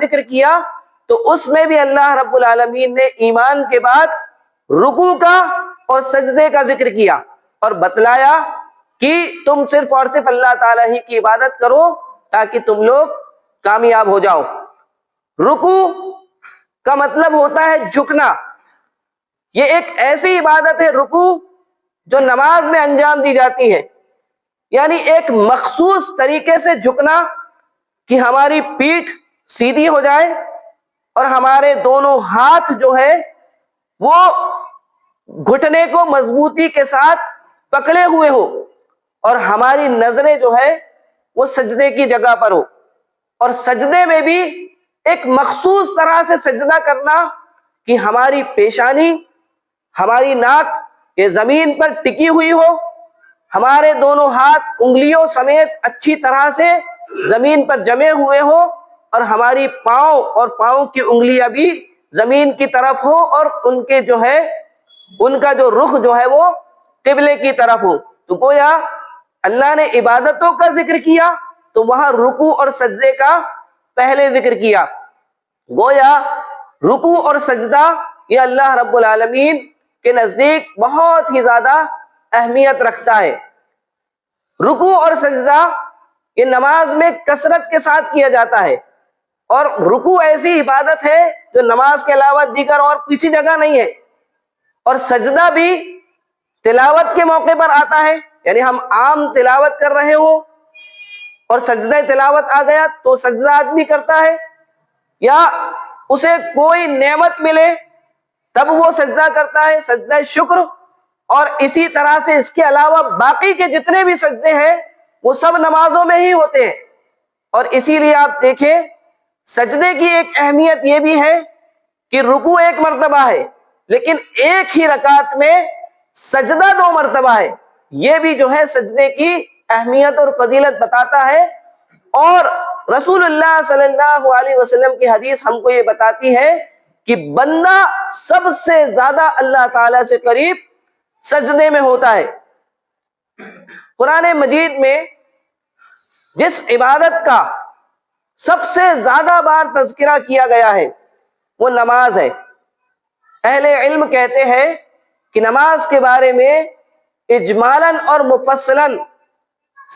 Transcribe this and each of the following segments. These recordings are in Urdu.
ذکر کیا تو اس میں بھی اللہ رب العالمین نے ایمان کے بعد رکوع کا اور سجدے کا ذکر کیا اور بتلایا کہ تم صرف اور صرف اللہ تعالیٰ ہی کی عبادت کرو تاکہ تم لوگ کامیاب ہو جاؤ۔ رکوع کا مطلب ہوتا ہے جھکنا، یہ ایک ایسی عبادت ہے رکوع جو نماز میں انجام دی جاتی ہے، یعنی ایک مخصوص طریقے سے جھکنا کہ ہماری پیٹھ سیدھی ہو جائے اور ہمارے دونوں ہاتھ جو ہے وہ گھٹنے کو مضبوطی کے ساتھ پکڑے ہوئے ہو اور ہماری نظریں جو ہے وہ سجدے کی جگہ پر ہو، اور سجدے میں بھی ایک مخصوص طرح سے سجدہ کرنا کہ ہماری پیشانی، ہماری ناک یہ زمین پر ٹکی ہوئی ہو، ہمارے دونوں ہاتھ انگلیوں سمیت اچھی طرح سے زمین پر جمے ہوئے ہو اور ہماری پاؤں اور پاؤں کی انگلیاں بھی زمین کی طرف ہو اور ان کے جو ہے ان کا جو رخ جو ہے وہ قبلے کی طرف ہو۔ تو گویا اللہ نے عبادتوں کا ذکر کیا تو وہاں رکوع اور سجدے کا پہلے ذکر کیا۔ گویا رکوع اور سجدہ یہ اللہ رب العالمین کے نزدیک بہت ہی زیادہ اہمیت رکھتا ہے۔ رکوع اور سجدہ یہ نماز میں کثرت کے ساتھ کیا جاتا ہے، اور رکوع ایسی عبادت ہے جو نماز کے علاوہ دیگر اور کسی جگہ نہیں ہے، اور سجدہ بھی تلاوت کے موقع پر آتا ہے، یعنی ہم عام تلاوت کر رہے ہو اور سجدہ تلاوت آ گیا تو سجدہ آدمی کرتا ہے، یا اسے کوئی نعمت ملے تب وہ سجدہ کرتا ہے، سجدہ شکر، اور اسی طرح سے اس کے علاوہ باقی کے جتنے بھی سجدے ہیں وہ سب نمازوں میں ہی ہوتے ہیں۔ اور اسی لیے آپ دیکھیں سجدے کی ایک اہمیت یہ بھی ہے کہ رکوع ایک مرتبہ ہے لیکن ایک ہی رکعت میں سجدہ 2 مرتبہ ہے، یہ بھی جو ہے سجدے کی اہمیت اور فضیلت بتاتا ہے۔ اور رسول اللہ صلی اللہ علیہ وسلم کی حدیث ہم کو یہ بتاتی ہے کہ بندہ سب سے زیادہ اللہ تعالیٰ سے قریب سجدے میں ہوتا ہے۔ قرآن مجید میں جس عبادت کا سب سے زیادہ بار تذکرہ کیا گیا ہے وہ نماز ہے۔ اہل علم کہتے ہیں کہ نماز کے بارے میں اجمالاً اور مفصلاً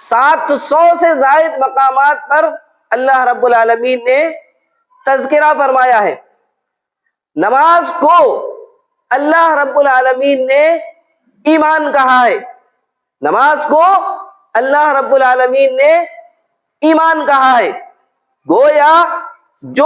700 سے زائد مقامات پر اللہ رب العالمین نے تذکرہ فرمایا ہے۔ نماز کو اللہ رب العالمین نے ایمان کہا ہے، نماز کو اللہ رب العالمین نے ایمان کہا ہے۔ گویا جو